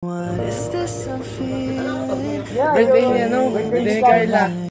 What is this I'm feeling? Birthday niya, no? Birthday ni Carla. I'm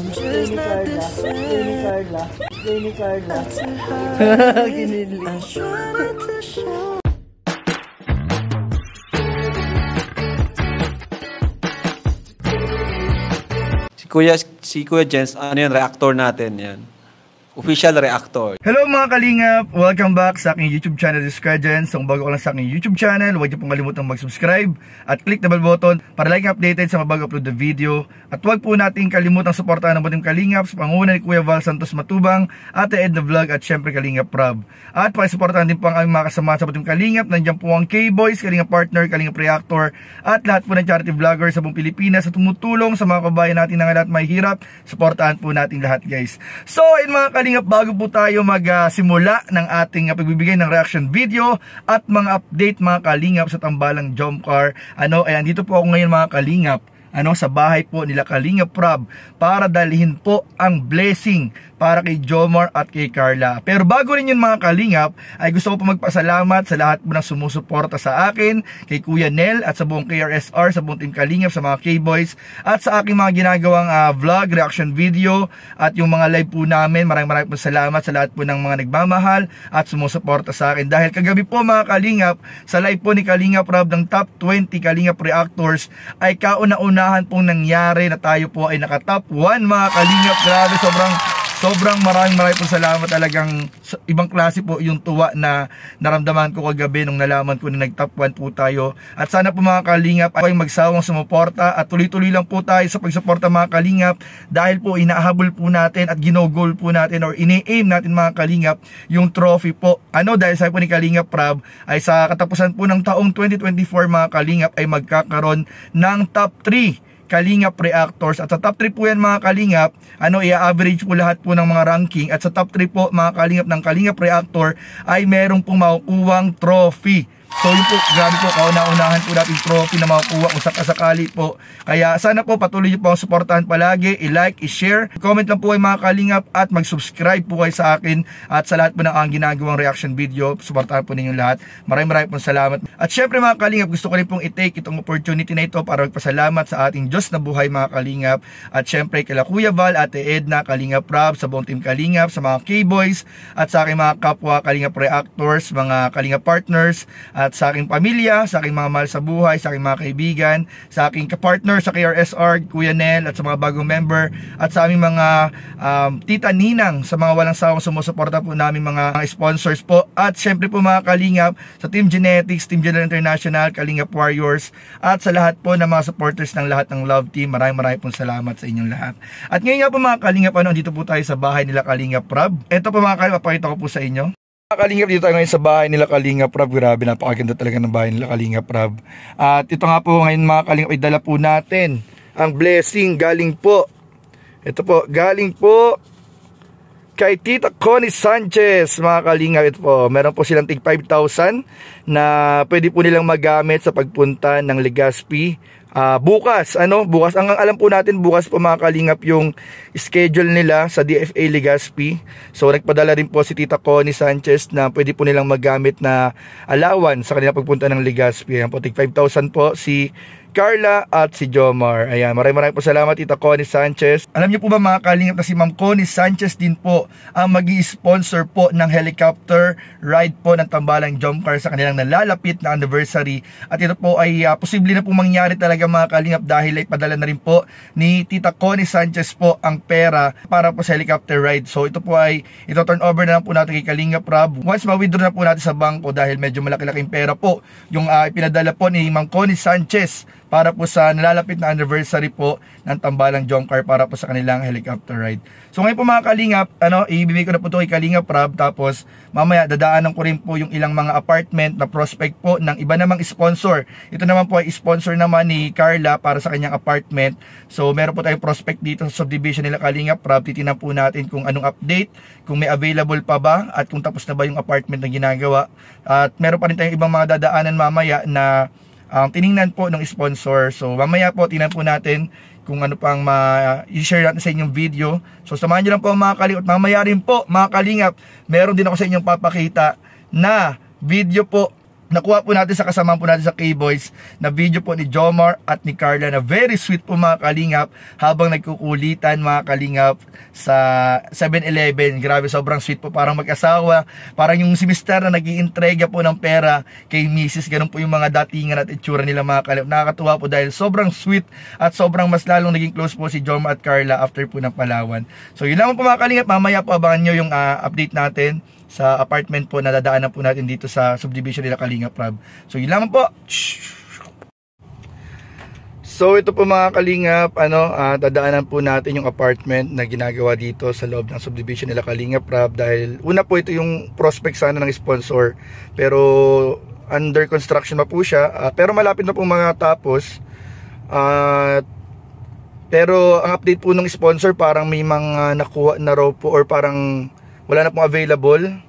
just not the same. Kinili. I try not to show. Si Kuya Jens, ano yan, reactor natin yan. Official reactor. Hello mga kalingap! Welcome back sa aking YouTube channel, this is Kuya Jens. Kung bago ka lang sa aking YouTube channel, huwag niyo pong kalimutang mag-subscribe at click the bell button para like updated sa mga bago-upload na video. At huwag po natin kalimutang suportahan ang buting kalingap sa panguna ni Kuya Val Santos Matubang, Ate Edna Vlog at syempre Kalingap Rob. At pakisuportahan din po ang aming mga kasama sa buting kalingap. Nandiyan po ang K-Boys, Kalingap Partner, Kalingap Reactor at lahat po ng charity vlogger sa buong Pilipinas sa tumutulong sa mga kabayan natin na lahat may hirap. Suportahan po natin lahat, guys. So in mga kalingap, bago po tayo magsimula ng ating pagbibigay ng reaction video at mga update mga kalingap sa tambalang jump car, dito po ako ngayon mga kalingap, sa bahay po nila Kalingap Rob para dalhin po ang blessing para kay Jomar at kay Carla. Pero bago rin yun mga kalingap, ay gusto ko po magpasalamat sa lahat po ng sumusuporta sa akin, kay Kuya Nel at sa buong KRSR, sa buong team Kalingap, sa mga K-Boys at sa aking mga ginagawang vlog, reaction video at yung mga live po namin. Maraming po salamat sa lahat po ng mga nagmamahal at sumusuporta sa akin. Dahil kagabi po mga kalingap, sa live po ni Kalingap Rob ng top 20 Kalingap Reactors ay kauna-unahan pong nangyari na tayo po ay naka-top 1 mga kalingap. Grabe, sobrang maraming po salamat. Talagang ibang klase po yung tuwa na naramdaman ko kagabi nung nalaman ko na nag-top 1 po tayo. At sana po mga kalingap ay magsawang sumuporta at tuloy-tuloy lang po tayo sa pagsuporta mga kalingap, dahil po inahabol po natin at ginogol po natin or ini-aim natin mga kalingap yung trophy po. Dahil sabi po ni Kalingap Rob ay sa katapusan po ng taong 2024 mga kalingap ay magkakaroon ng top 3 Kalingap Reactors. At sa top 3 po yan mga kalingap, i-average po lahat po ng mga ranking. At sa top 3 po mga kalingap ng Kalingap Reactor ay merong pong makukuwang trophy. So yun po, grabe po, kauna-unahan po natin trophy na makukuha kung sakasakali po. Kaya sana po patuloy nyo po ang suportahan palagi, i-like, i-share, comment lang po kayo mga kalingap at mag-subscribe po kayo sa akin at sa lahat po ng ang ginagawang reaction video. Suportahan po ninyo lahat. Maraming pong salamat. At syempre mga kalingap, gusto ko rin pong i-take itong opportunity na ito para magpasalamat sa ating Diyos na buhay mga kalingap. At syempre kay Kuya Val, Ate Edna, Kalingap Rob, sa buong team Kalingap, sa mga K-Boys at sa aking mga kapwa Kalingap Reactors, mga Kalingap Partners, at sa aking pamilya, sa aking mga mahal sa buhay, sa aking mga kaibigan, sa aking kapartner sa KRSR, Kuya Nel, at sa mga bagong member, at sa aming mga tita ninang, sa mga walang sawang sumusuporta po namin mga sponsors po. At syempre po mga kalingap, sa Team Genetics, Team General International, Kalingap Warriors, at sa lahat po ng mga supporters ng lahat ng Love Team, maraming pong salamat sa inyong lahat. At ngayon nga po mga kalingap, dito po tayo sa bahay nila Kalingap Rob. Ito po mga kalingap, papakita ko po sa inyo. Kalingap, dito tayo ngayon sa bahay nila Kalingap Rob. Grabe, napakaganda talaga ng bahay nila Kalingap Rob. At ito nga po ngayon mga kalingap, idala po natin ang blessing galing po. Ito po, galing po kay Tita Connie Sanchez mga kalingap. Ito po, meron po silang tig 5,000 na pwede po nilang magamit sa pagpunta ng Legazpi. Bukas, bukas, ang alam po natin, bukas po mga kalingap yung schedule nila sa DFA Legazpi. So nagpadala rin po si Tita Connie Sanchez na pwede po nilang magamit na allowance sa kanilang pagpunta ng Legazpi. Ayan po, tig 5,000 po si Carla at si Jomar. Ayan, maraming po salamat Tita Connie Sanchez. Alam niyo po ba mga kalingap na si Ma'am Connie Sanchez din po ang magi-sponsor po ng helicopter ride po ng tambalang jump car sa kanilang nalalapit na anniversary. At ito po ay posible na po mangyari talaga mga kalingap, dahil ay padala na rin po ni Tita Connie Sanchez po ang pera para po sa helicopter ride. So ito po ay turn over na lang po natin kay Kalingap Rob once ma-withdraw na po natin sa bangko, dahil medyo malaki-laking pera po yung pinadala po ni Ma'am Connie Sanchez para po sa nalalapit na anniversary po ng tambalang jump car para po sa kanilang helicopter ride. So ngayon po mga kalingap, ibibigay ko na po ito kay Kalingap Rob, tapos mamaya dadaanan ko rin po yung ilang mga apartment na prospect po ng iba namang sponsor. Ito naman po ay sponsor naman ni Carla para sa kanyang apartment. So meron po tayong prospect dito sa subdivision nila Kalingap Rob. Titinan po natin kung anong update, kung may available pa ba, at kung tapos na ba yung apartment na ginagawa. At meron pa rin tayong ibang mga dadaanan mamaya na tiningnan po ng sponsor. So mamaya po tingnan po natin kung ano pang i-share natin sa inyong video. So samahan nyo lang po mga kalingap. Mamaya rin po mga kalingap, meron din ako sa inyong papakita na video po, nakuha po natin sa kasamahan po natin sa K-Boys na video po ni Jomar at ni Carla na very sweet po mga kalingap habang nagkukulitan mga kalingap sa 7-Eleven. Grabe, sobrang sweet po, parang mag-asawa, parang yung si Mr. na nag-iintrega po ng pera kay Mrs. Ganun po yung mga datingan at itsura nila mga kalingap. Nakakatuwa po dahil sobrang sweet at sobrang mas lalong naging close po si Jomar at Carla after po ng Palawan. So yun lang po mga kalingap, mamaya po abangan nyo yung update natin sa apartment po na dadaanan po natin dito sa subdivision nila Kalingap Rab. So yun lamang po. So ito po mga Kalingap, dadaanan po natin yung apartment na ginagawa dito sa loob ng subdivision nila Kalingap Rab, dahil una po ito yung prospect sana ng sponsor, pero under construction pa po siya, pero malapit na po mga tapos. Pero ang update po ng sponsor, parang may mga nakuha na raw po or parang wala na pong available.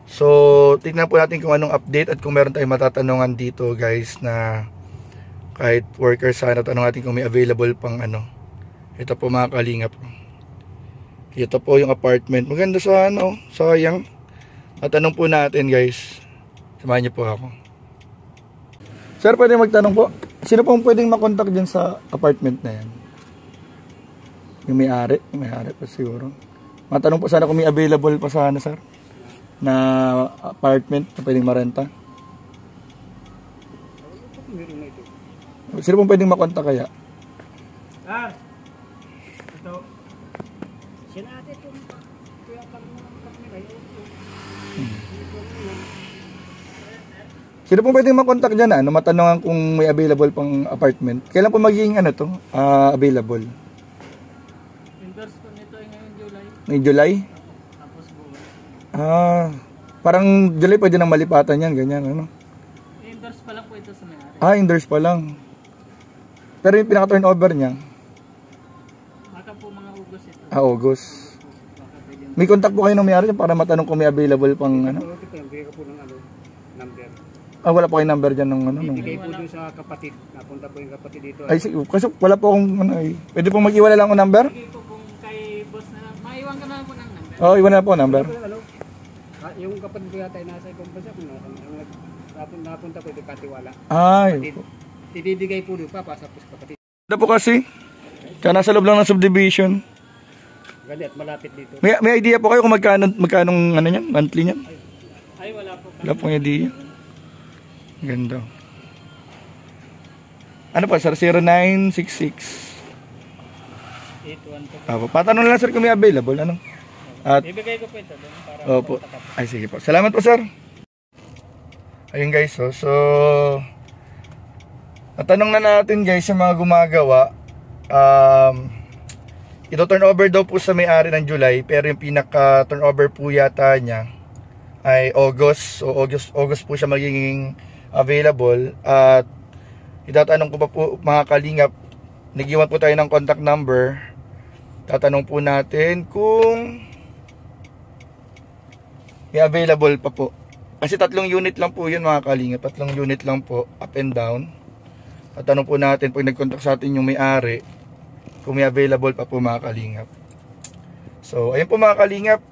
So, tignan po natin kung anong update at kung meron tayong matatanungan dito guys na kahit worker sana, tanong natin kung may available pang Ito po mga Kalingap. Ito po yung apartment. Maganda sa sayang. Matanong po natin guys. Samahan niyo po ako. Sir, pwede magtanong po. Sino pong pwedeng makontak dyan sa apartment na yan? Yung may-ari? Yung may-ari pa siguro. Matanong po sana kung may available pa sana, sir, na apartment na pwedeng marenta. Sino pong pwedeng makontak kaya? Ito. Sinate itong kuya pang Sino pong pwedeng makontak dyan matanongan kung may available pang apartment? Kailan po magiging available? endorse po nito ay ngayong July. Ngayong July? Tapos buwan. Parang July pwede nang malipatan yan, ganyan, Endorse pa lang po ito sa may-ari. Endorse pa lang. Pero yung pinaka-turnover niya? Baka po mga August ito. August. May contact po kayo ng may-ari para matanong kung may available pang Bigay ko po ng number. wala po kayong number dyan ng Bigay po dun sa kapatid. Napunta po yung kapatid dito. Ay, kasi wala po akong Pwede po mag-iwala lang ang number? Bigay po kung kay boss na lang. Maiwan ka na lang po ng number. Iwan na po ang number. Yung kapatid ko yata ay nasa ibang bansa. Napunta po ito katiwala. Ay. Ibibigay po doon pa sa kapatid. Ano po kasi? Kaya nasa loob lang ng subdivision. Gali at malapit dito. May idea po kayo kung magkanong niyan, monthly niyan? Ay, wala po. Wala pong idea. Ganda. Ano pa, sir? 0966. 812. Patanong lang sir kung may available. At, Bibigay ko po ito doon para opo. Ay, sige po. Salamat po, sir. Ayun guys, so natanong na natin guys yung mga gumagawa. Ito turnover daw po sa may-ari ng July, pero yung pinaka turnover po yata niya ay August. So August po siya magiging available. At itatanong ko pa po mga Kalingap, nag-iwan po tayo ng contact number. Tatanong po natin kung may available pa po. Kasi 3 unit lang po yun mga Kalingap. 3 unit lang po, up and down. Tatanong po natin pag nag-contact sa atin yung may-ari kung may available pa po mga Kalingap. So ayun po mga Kalingap,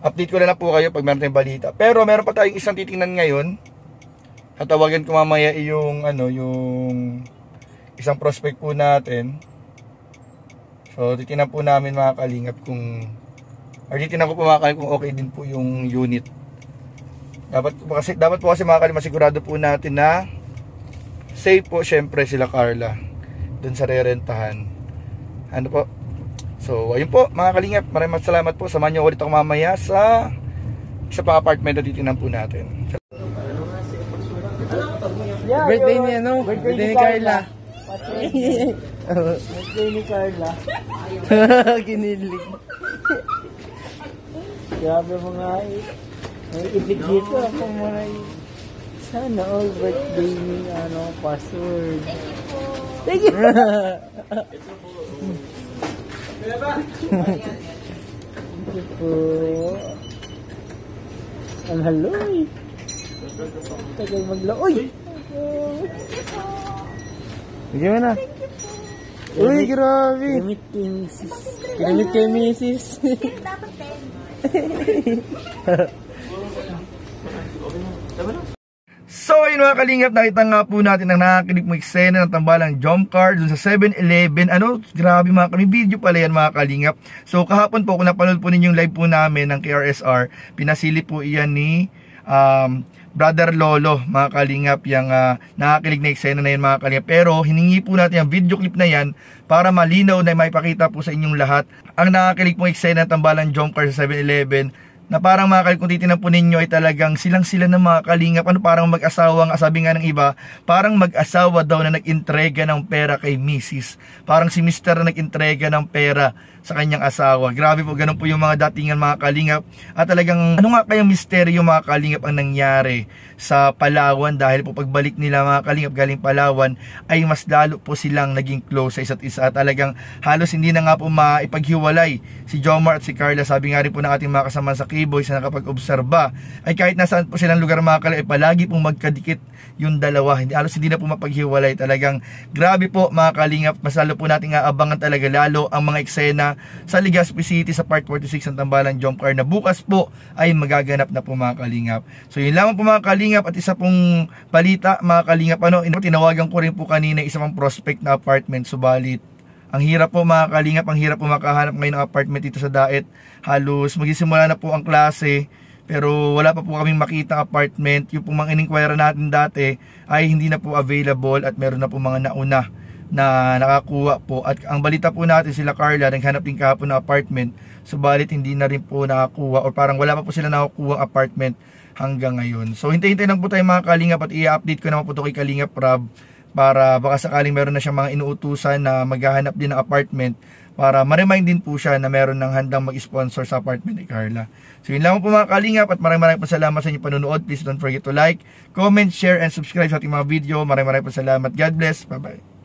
update ko na po kayo pag meron tayong balita. Pero meron pa tayong isang titingnan ngayon. Tatawagan ko mamaya yung isang prospect po natin. So titingnan po namin mga Kalingap kung titingnan ko po mga Kalingap kung okay din po yung unit. Dapat po kasi mga Kalingap masigurado po natin na safe po syempre sila Carla dun sa rerentahan. Ano po? So ayun po mga Kalingap, maraming salamat po. Samahan niyo ulit ako mamaya sa isa pang apartment na titingnan po natin. Birthday ni Birthday ni Carla. Birthday ni Carla. Kinilig. Grabe mga may ibig dito ako mga sana all birthday ni password. Thank you. Thank you po. Ang haloy. Tagal maglaoy. Sige mo na. Uy, grabe. Gamit kay Mrs. Gamit kay Mrs. Dapat 10. So ayun mga kalingap, nakita nga po natin ang nakakilig mo eksena ng tambalang jump car dun sa 7-Eleven. Ano, grabe mga kalingap, video pala yan mga kalingap. So kahapon po, kung napanood po ninyo yung live po namin ng KRSR, pinasili po iyan ni Brother Lolo mga kalingap, yung nakakilig na eksena na yan mga kalingap. Pero hiningi po natin yung video clip na yan para malinaw na maipakita po sa inyong lahat ang nakakilig pong eksena ng tambalang jump car sa 7-Eleven, na parang mga kalingap, kung titinan po ninyo ay talagang silang-sila ng mga kalingap. Ano, parang mag-asawa, sabi nga ng iba, parang mag-asawa daw na nag-intrega ng pera kay Mrs. Parang si Mr. na nag-intrega ng pera sa kanyang asawa. Grabe po, ganun po yung mga datingan mga kalingap. At talagang, ano nga kayang misteryo mga kalingap ang nangyari sa Palawan, dahil po pagbalik nila mga kalingap galing Palawan ay mas lalo po silang naging close sa isa't isa. At talagang halos hindi na nga po maipaghiwalay si Jomar at si Carla. Sabi nga rin po ng ating mga kasama sa K-Boys na nakapag-obserba ay kahit nasaan po silang lugar mga kalingap, ay palagi pong magkadikit yung dalawa. Halos hindi na po mapaghiwalay. Talagang grabe po mga kalingap, mas lalo po natin aabangan talaga lalo ang mga eksena sa Legazpi City sa Part 46 ng tambalang jump car na bukas po ay magaganap na po mga kalingap. So yun lamang po mga kalingap, at isa pong balita mga kalingap, ano, tinawagan ko rin po kanina isa pang prospect na apartment, subalit ang hirap po mga kalingap, ang hirap po makahanap ngayon ng apartment dito sa Daet. Halos magsisimula na po ang klase pero wala pa po kaming makita apartment. Yung pong mga in-inquire natin dati ay hindi na po available at meron na po mga nauna na nakakuha po. At ang balita po natin, sila Carla naghanap din kahapon ng apartment, subalit hindi na rin po nakakuha or parang wala pa po sila nakakuha apartment hanggang ngayon. So hintay-hintay lang po tayo mga kalingap, at i-update ko naman po ito kay Kalingap Rob para baka sakaling meron na siyang mga inuutusan na maghahanap din ng apartment, para ma-remind din po siya na meron ng handang mag-sponsor sa apartment ni Carla. So yun lang po mga kalingap, at maraming po salamat sa inyong panonood. Please don't forget to like, comment, share, and subscribe sa ating mga video. Maraming po salamat. God bless. Bye-bye.